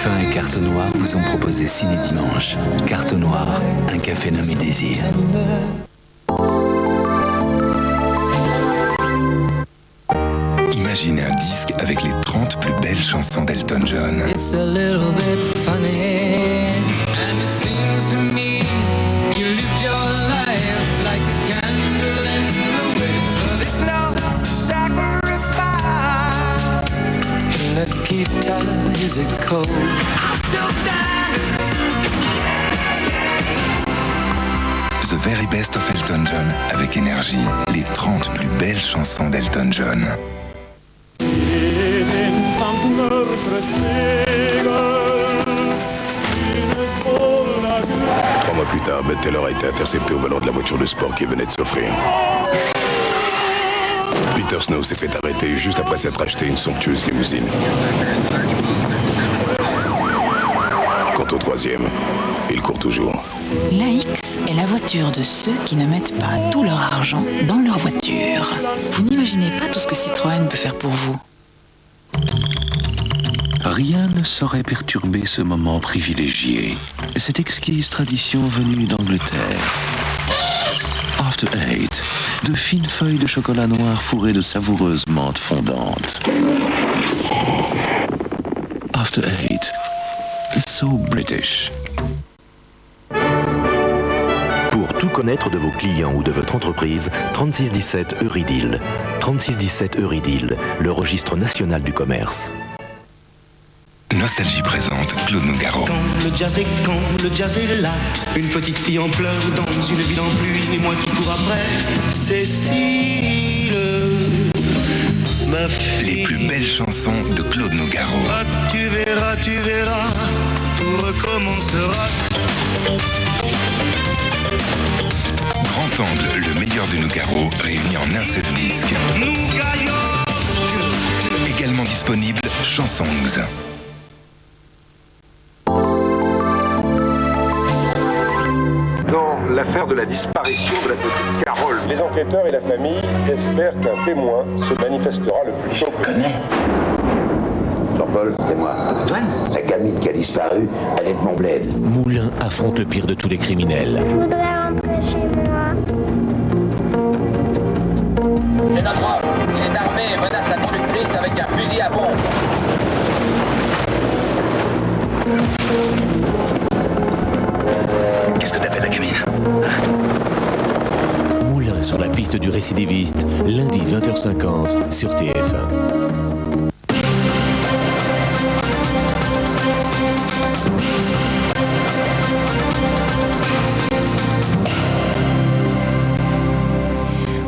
TF1 et Carte Noire vous ont proposé Ciné Dimanche. Carte Noire, un café nommé Désir. Imaginez un disque avec les 30 plus belles chansons d'Elton John. It's a little bit funny, and it seems to me you lived your life like a candle in the wind. It's no sacrifice. Nikita, is it cold? Still standing. The Very Best of Elton John avec énergie. Les 30 plus belles chansons d'Elton John. 3 mois plus tard, Bud Taylor a été intercepté au volant de la voiture de sport qui venait de s'offrir. Peter Snow s'est fait arrêter juste après s'être acheté une somptueuse limousine. Quant au troisième, il court toujours. La X est la voiture de ceux qui ne mettent pas tout leur argent dans leur voiture. Vous n'imaginez pas tout ce que Citroën peut faire pour vous. Rien ne saurait perturber ce moment privilégié, cette exquise tradition venue d'Angleterre. After Eight, de fines feuilles de chocolat noir fourrées de savoureuses menthes fondantes. After Eight, so British. Pour tout connaître de vos clients ou de votre entreprise, 3617 Eurydeal. 3617 Eurydeal, le registre national du commerce. Nostalgie présente Claude Nougaro. Quand le jazz est là, une petite fille en pleurs dans une ville en pluie, et moi qui cours après, Cécile, ma fille. Les plus belles chansons de Claude Nougaro. Ah, tu verras, tout recommencera. Grand Angle, le meilleur du Nougaro, réuni en un seul disque. Nous gagnons. Également disponible, Chansongs. Dans l'affaire de la disparition de la petite Carole, les enquêteurs et la famille espèrent qu'un témoin se manifestera le plus tôt possible. Jean-Paul, c'est moi. Antoine ? La gamine qui a disparu, elle est de mon bled. Moulin affronte le pire de tous les criminels. Je voudrais rentrer chez moi. C'est notre homme. Il est armé et menace la conductrice avec un fusil à pompe. Qu'est-ce que t'as fait, la gamine? Moulin sur la piste du récidiviste, lundi 20h50 sur TF1.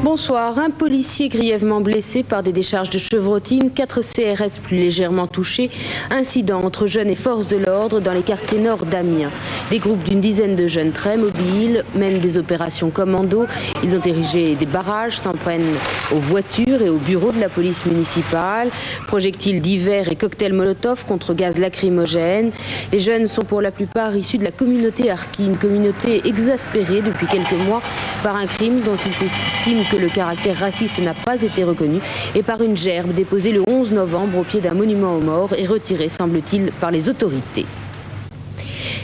Bonsoir. Un policier grièvement blessé par des décharges de chevrotine, 4 CRS plus légèrement touchés. Incident entre jeunes et forces de l'ordre dans les quartiers nord d'Amiens. Des groupes d'une dizaine de jeunes très mobiles mènent des opérations commando. Ils ont érigé des barrages, s'en prennent aux voitures et aux bureaux de la police municipale. Projectiles divers et cocktails Molotov contre gaz lacrymogène. Les jeunes sont pour la plupart issus de la communauté harkie, une communauté exaspérée depuis quelques mois par un crime dont ils s'estiment que le caractère raciste n'a pas été reconnu et par une gerbe déposée le 11 novembre au pied d'un monument aux morts et retirée, semble-t-il, par les autorités.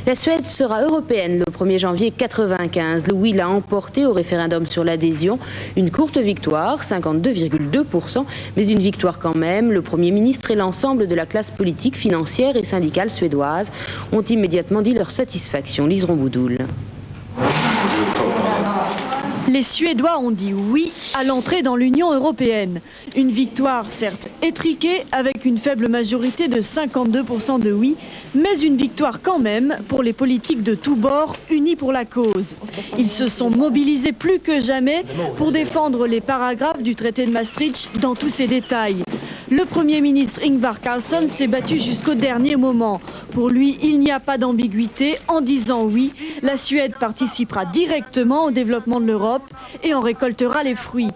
La Suède sera européenne le 1er janvier 1995. Le oui l'a emporté au référendum sur l'adhésion. Une courte victoire, 52,2%, mais une victoire quand même. Le Premier ministre et l'ensemble de la classe politique, financière et syndicale suédoise ont immédiatement dit leur satisfaction. Lise Romboudoul. Les Suédois ont dit oui à l'entrée dans l'Union européenne. Une victoire certes étriquée avec une faible majorité de 52% de oui, mais une victoire quand même pour les politiques de tous bords unis pour la cause. Ils se sont mobilisés plus que jamais pour défendre les paragraphes du traité de Maastricht dans tous ses détails. Le Premier ministre Ingvar Carlsson s'est battu jusqu'au dernier moment. Pour lui, il n'y a pas d'ambiguïté. En disant oui, la Suède participera directement au développement de l'Europe et en récoltera les fruits.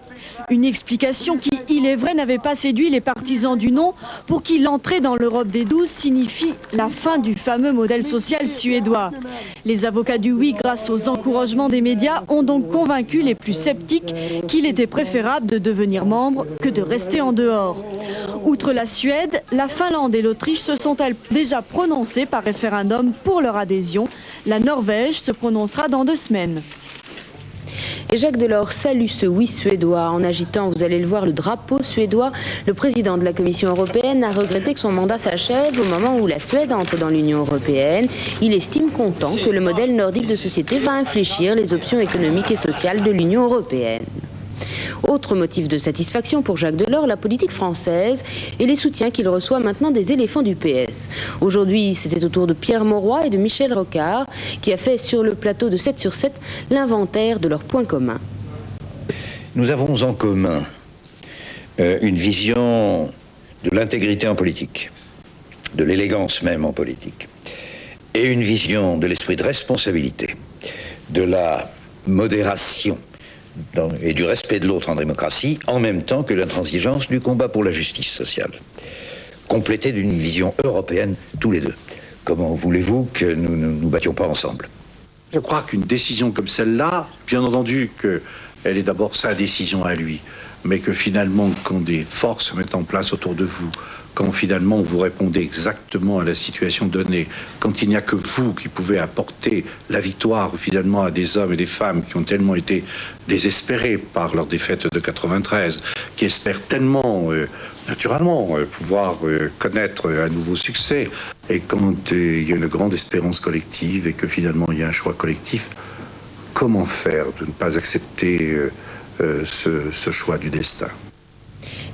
Une explication qui, il est vrai, n'avait pas séduit les partisans du non, pour qui l'entrée dans l'Europe des 12 signifie la fin du fameux modèle social suédois. Les avocats du oui, grâce aux encouragements des médias, ont donc convaincu les plus sceptiques qu'il était préférable de devenir membre que de rester en dehors. Outre la Suède, la Finlande et l'Autriche se sont-elles déjà prononcées par référendum pour leur adhésion. La Norvège se prononcera dans 2 semaines. Et Jacques Delors salue ce oui suédois en agitant, vous allez le voir, le drapeau suédois. Le président de la Commission européenne a regretté que son mandat s'achève au moment où la Suède entre dans l'Union européenne. Il estime content que le modèle nordique de société va infléchir les options économiques et sociales de l'Union européenne. Autre motif de satisfaction pour Jacques Delors, la politique française et les soutiens qu'il reçoit maintenant des éléphants du PS. Aujourd'hui, c'était au tour de Pierre Mauroy et de Michel Rocard qui a fait sur le plateau de 7 sur 7 l'inventaire de leurs points communs. Nous avons en commun une vision de l'intégrité en politique, de l'élégance même en politique, et une vision de l'esprit de responsabilité, de la modération et du respect de l'autre en démocratie, en même temps que l'intransigeance du combat pour la justice sociale, complétée d'une vision européenne tous les deux. Comment voulez-vous que nous ne nous battions pas ensemble? Je crois qu'une décision comme celle-là, bien entendu qu'elle est d'abord sa décision à lui, mais que finalement, quand des forces se mettent en place autour de vous, quand finalement vous répondez exactement à la situation donnée, quand il n'y a que vous qui pouvez apporter la victoire finalement à des hommes et des femmes qui ont tellement été désespérés par leur défaite de 93, qui espèrent tellement naturellement pouvoir connaître un nouveau succès, et quand il y a une grande espérance collective et que finalement il y a un choix collectif, comment faire de ne pas accepter ce choix du destin?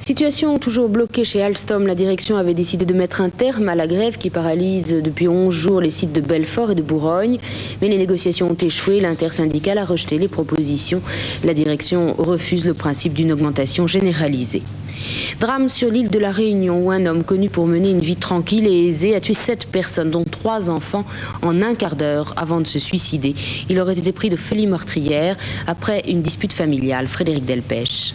Situation toujours bloquée chez Alstom, la direction avait décidé de mettre un terme à la grève qui paralyse depuis 11 jours les sites de Belfort et de Bourgogne. Mais les négociations ont échoué, l'intersyndicale a rejeté les propositions. La direction refuse le principe d'une augmentation généralisée. Drame sur l'île de la Réunion où un homme connu pour mener une vie tranquille et aisée a tué 7 personnes, dont 3 enfants, en un quart d'heure avant de se suicider. Il aurait été pris de folie meurtrière après une dispute familiale. Frédéric Delpech.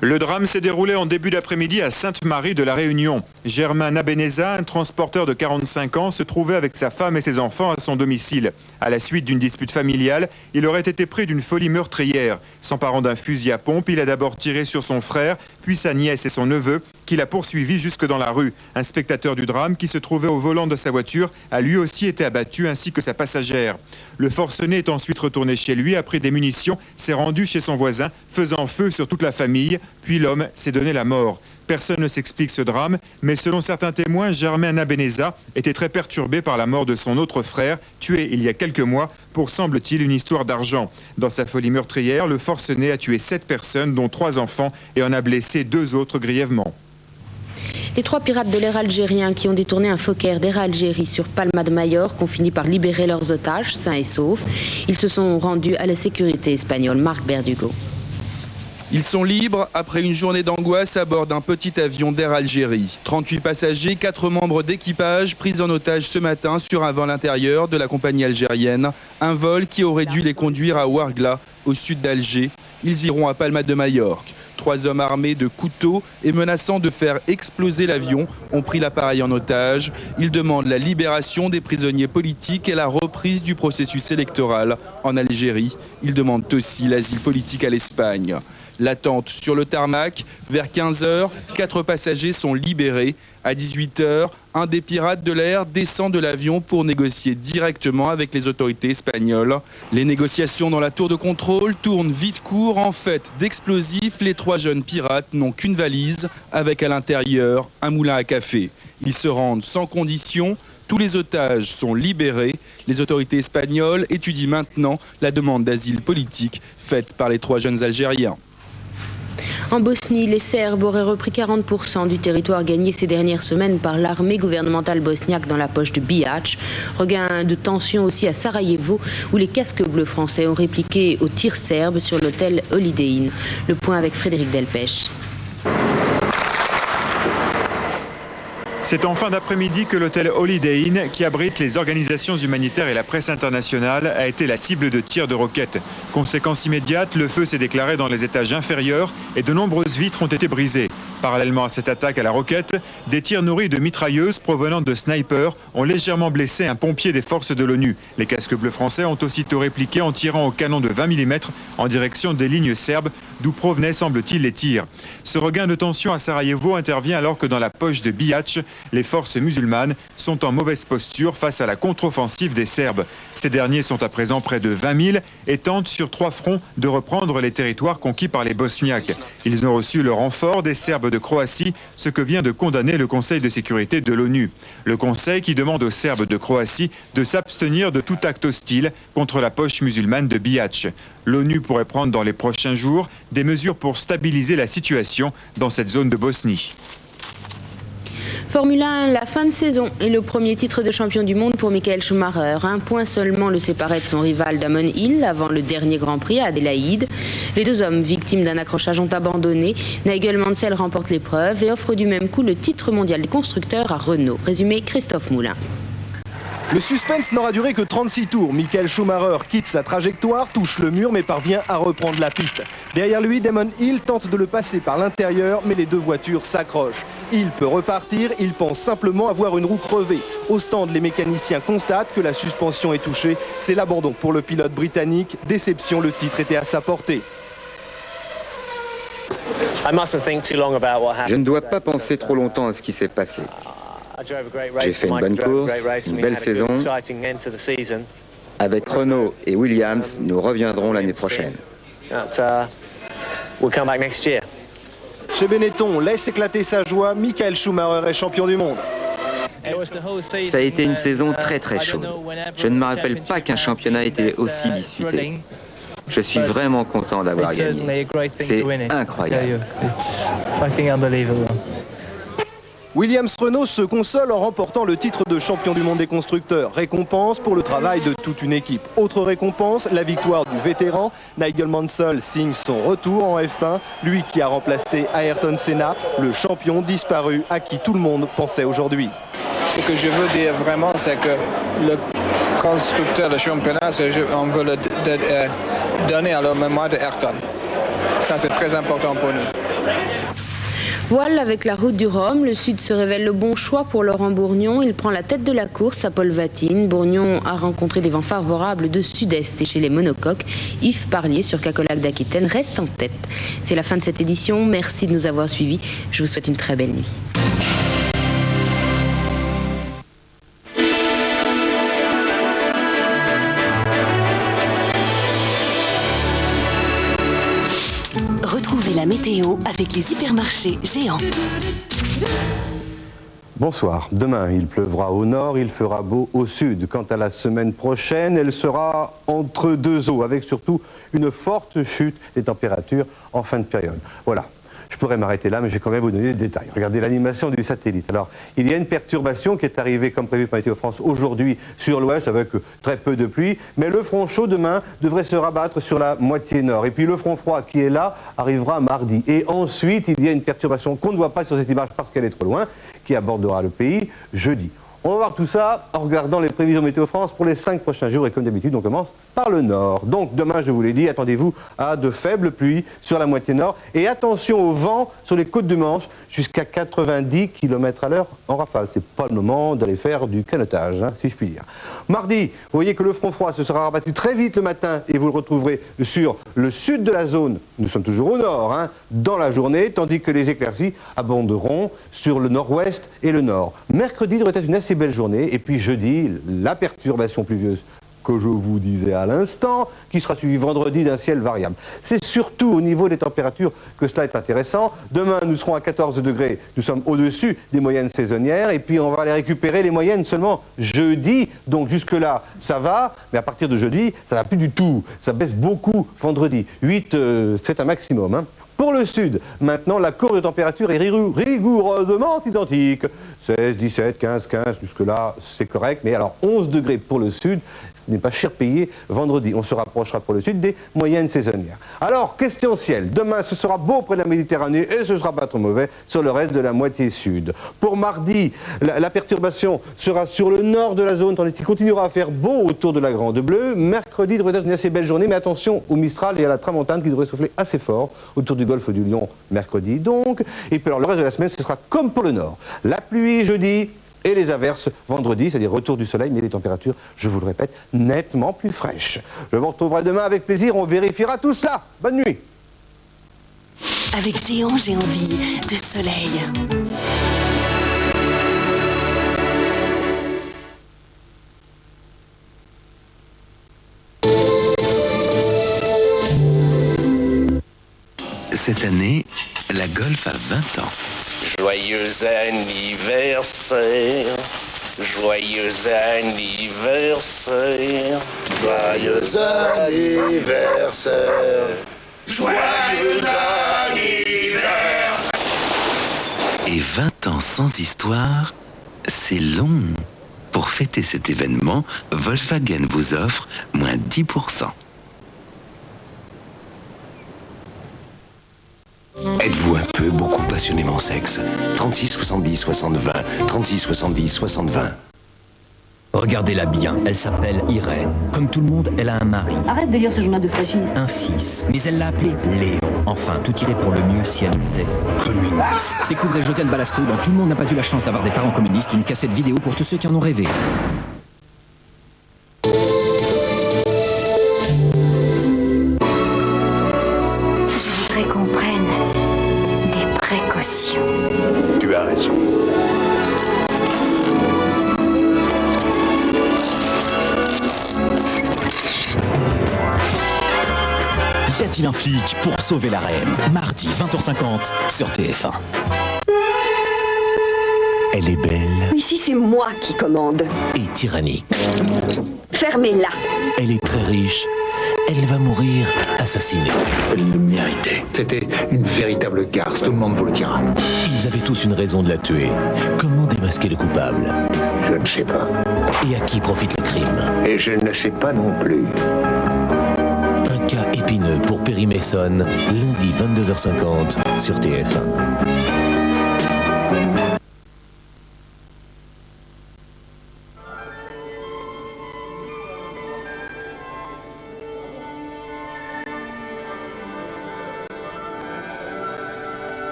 Le drame s'est déroulé en début d'après-midi à Sainte-Marie de la Réunion. Germain Nabeneza, un transporteur de 45 ans, se trouvait avec sa femme et ses enfants à son domicile. À la suite d'une dispute familiale, il aurait été pris d'une folie meurtrière. S'emparant d'un fusil à pompe, il a d'abord tiré sur son frère, puis sa nièce et son neveu, qu'il a poursuivi jusque dans la rue. Un spectateur du drame, qui se trouvait au volant de sa voiture, a lui aussi été abattu, ainsi que sa passagère. Le forcené est ensuite retourné chez lui, a pris des munitions, s'est rendu chez son voisin, faisant feu sur toute la famille, puis l'homme s'est donné la mort. Personne ne s'explique ce drame, mais selon certains témoins, Germain Nabeneza était très perturbé par la mort de son autre frère, tué il y a quelques mois pour, semble-t-il, une histoire d'argent. Dans sa folie meurtrière, le forcené a tué 7 personnes, dont 3 enfants, et en a blessé 2 autres grièvement. Les 3 pirates de l'air algérien qui ont détourné un Fokker d'Air Algérie sur Palma de Majorque ont fini par libérer leurs otages, sains et saufs. Ils se sont rendus à la sécurité espagnole. Marc Berdugo. Ils sont libres après une journée d'angoisse à bord d'un petit avion d'Air Algérie. 38 passagers, 4 membres d'équipage pris en otage ce matin sur un vol intérieur de la compagnie algérienne. Un vol qui aurait dû les conduire à Ouargla, au sud d'Alger. Ils iront à Palma de Majorque. 3 hommes armés de couteaux et menaçant de faire exploser l'avion ont pris l'appareil en otage. Ils demandent la libération des prisonniers politiques et la reprise du processus électoral en Algérie. Ils demandent aussi l'asile politique à l'Espagne. L'attente sur le tarmac, vers 15h, 4 passagers sont libérés. À 18h, un des pirates de l'air descend de l'avion pour négocier directement avec les autorités espagnoles. Les négociations dans la tour de contrôle tournent vite court. En fait d'explosifs, les 3 jeunes pirates n'ont qu'une valise avec à l'intérieur un moulin à café. Ils se rendent sans condition. Tous les otages sont libérés. Les autorités espagnoles étudient maintenant la demande d'asile politique faite par les 3 jeunes Algériens. En Bosnie, les Serbes auraient repris 40% du territoire gagné ces dernières semaines par l'armée gouvernementale bosniaque dans la poche de Bihac. Regain de tension aussi à Sarajevo, où les casques bleus français ont répliqué aux tirs serbes sur l'hôtel Holiday Inn. Le point avec Frédéric Delpech. C'est en fin d'après-midi que l'hôtel Holiday Inn, qui abrite les organisations humanitaires et la presse internationale, a été la cible de tirs de roquettes. Conséquence immédiate, le feu s'est déclaré dans les étages inférieurs et de nombreuses vitres ont été brisées. Parallèlement à cette attaque à la roquette, des tirs nourris de mitrailleuses provenant de snipers ont légèrement blessé un pompier des forces de l'ONU. Les casques bleus français ont aussitôt répliqué en tirant au canon de 20 mm en direction des lignes serbes, d'où provenaient, semble-t-il, les tirs. Ce regain de tension à Sarajevo intervient alors que dans la poche de Bihac, les forces musulmanes sont en mauvaise posture face à la contre-offensive des Serbes. Ces derniers sont à présent près de 20 000 et tentent sur 3 fronts de reprendre les territoires conquis par les Bosniaques. Ils ont reçu le renfort des Serbes de Croatie, ce que vient de condamner le Conseil de sécurité de l'ONU. Le Conseil qui demande aux Serbes de Croatie de s'abstenir de tout acte hostile contre la poche musulmane de Bihac. L'ONU pourrait prendre dans les prochains jours des mesures pour stabiliser la situation dans cette zone de Bosnie. Formule 1, la fin de saison et le premier titre de champion du monde pour Michael Schumacher. Un point seulement le séparait de son rival Damon Hill avant le dernier Grand Prix à Adélaïde. Les deux hommes, victimes d'un accrochage, ont abandonné. Nigel Mansell remporte l'épreuve et offre du même coup le titre mondial des constructeurs à Renault. Résumé Christophe Moulin. Le suspense n'aura duré que 36 tours. Michael Schumacher quitte sa trajectoire, touche le mur mais parvient à reprendre la piste. Derrière lui, Damon Hill tente de le passer par l'intérieur mais les deux voitures s'accrochent. Hill peut repartir, il pense simplement avoir une roue crevée. Au stand, les mécaniciens constatent que la suspension est touchée. C'est l'abandon pour le pilote britannique. Déception, le titre était à sa portée. Je ne dois pas penser trop longtemps à ce qui s'est passé. J'ai fait une bonne course, une belle saison. Avec Renault et Williams, nous reviendrons l'année prochaine. Chez Benetton, laisse éclater sa joie. Michael Schumacher est champion du monde. Ça a été une saison très chaude. Je ne me rappelle pas qu'un championnat était aussi disputé. Je suis vraiment content d'avoir gagné. C'est incroyable. Williams Renault se console en remportant le titre de champion du monde des constructeurs. Récompense pour le travail de toute une équipe. Autre récompense, la victoire du vétéran. Nigel Mansell signe son retour en F1. Lui qui a remplacé Ayrton Senna, le champion disparu à qui tout le monde pensait aujourd'hui. Ce que je veux dire vraiment, c'est que le constructeur, le championnat, on veut le donner à la mémoire de Ayrton. Ça, c'est très important pour nous. Voile avec la route du Rhum, le Sud se révèle le bon choix pour Laurent Bourgnon. Il prend la tête de la course à Paul Vatine. Bourgnon a rencontré des vents favorables de sud-est et chez les monocoques. Yves Parlier sur Cacolac d'Aquitaine reste en tête. C'est la fin de cette édition. Merci de nous avoir suivis. Je vous souhaite une très belle nuit. Retrouvez la météo avec les hypermarchés géants. Bonsoir. Demain, il pleuvra au nord, il fera beau au sud. Quant à la semaine prochaine, elle sera entre deux eaux, avec surtout une forte chute des températures en fin de période. Voilà. Je pourrais m'arrêter là, mais je vais quand même vous donner les détails. Regardez l'animation du satellite. Alors, il y a une perturbation qui est arrivée, comme prévu par Météo France, aujourd'hui sur l'ouest, avec très peu de pluie. Mais le front chaud, demain, devrait se rabattre sur la moitié nord. Et puis le front froid qui est là arrivera mardi. Et ensuite, il y a une perturbation qu'on ne voit pas sur cette image parce qu'elle est trop loin, qui abordera le pays jeudi. On va voir tout ça en regardant les prévisions Météo France pour les 5 prochains jours. Et comme d'habitude, on commence par le nord. Donc demain, je vous l'ai dit, attendez-vous à de faibles pluies sur la moitié nord. Et attention au vent sur les côtes du Manche, jusqu'à 90 km à l'heure en rafale. C'est pas le moment d'aller faire du canotage, hein, si je puis dire. Mardi, vous voyez que le front froid se sera rabattu très vite le matin et vous le retrouverez sur le sud de la zone. Nous sommes toujours au nord, hein, dans la journée, tandis que les éclaircies abonderont sur le nord-ouest et le nord. Mercredi devrait être une assez belle journée. Et puis jeudi, la perturbation pluvieuse que je vous disais à l'instant, qui sera suivi vendredi d'un ciel variable. C'est surtout au niveau des températures que cela est intéressant. Demain, nous serons à 14 degrés. Nous sommes au-dessus des moyennes saisonnières. Et puis, on va aller récupérer les moyennes seulement jeudi. Donc, jusque-là, ça va. Mais à partir de jeudi, ça ne va plus du tout. Ça baisse beaucoup vendredi. 8, c'est un maximum, hein. Pour le sud, maintenant, la courbe de température est rigoureusement identique. 16, 17, 15, 15, jusque-là, c'est correct. Mais alors, 11 degrés pour le sud, ce n'est pas cher payé vendredi. On se rapprochera pour le sud des moyennes saisonnières. Alors, question ciel. Demain, ce sera beau près de la Méditerranée et ce ne sera pas trop mauvais sur le reste de la moitié sud. Pour mardi, la perturbation sera sur le nord de la zone, tandis qu'il continuera à faire beau autour de la Grande Bleue. Mercredi devrait être une assez belle journée, mais attention au Mistral et à la tramontane qui devrait souffler assez fort autour du golfe du Lion mercredi donc. Et puis alors, le reste de la semaine, ce sera comme pour le nord. La pluie jeudi et les averses vendredi, c'est-à-dire retour du soleil, mais des températures, je vous le répète, nettement plus fraîches. Je vous retrouverai demain avec plaisir, on vérifiera tout cela. Bonne nuit. Avec Géant, j'ai envie de soleil. Cette année, la Golf a 20 ans. Joyeux anniversaire, joyeux anniversaire, joyeux anniversaire, joyeux anniversaire. Et 20 ans sans histoire, c'est long. Pour fêter cet événement, Volkswagen vous offre moins 10%. Êtes-vous un peu, beaucoup passionnément sexe? 36 70 60 20, 36 70 60 20. Regardez-la bien, elle s'appelle Irène. Comme tout le monde, elle a un mari. Arrête de lire ce journal de fascistes. Un fils. Mais elle l'a appelé Léon. Enfin, tout irait pour le mieux si elle était communiste. C'est couvrait Josiane Balasco dans Tout le monde n'a pas eu la chance d'avoir des parents communistes, une cassette vidéo pour tous ceux qui en ont rêvé. Qu'on prenne des précautions. Tu as raison. Y a-t-il un flic pour sauver la reine? Mardi 20h50 sur TF1. Elle est belle. Ici, c'est moi qui commande. Et tyrannique. Fermez-la. Elle est très riche. Elle va mourir assassinée. Elle le méritait. C'était une véritable garce, tout le monde vous le dira. Ils avaient tous une raison de la tuer. Comment démasquer le coupable? Je ne sais pas. Et à qui profite le crime? Et je ne sais pas non plus. Un cas épineux pour Perry Mason, lundi 22h50 sur TF1.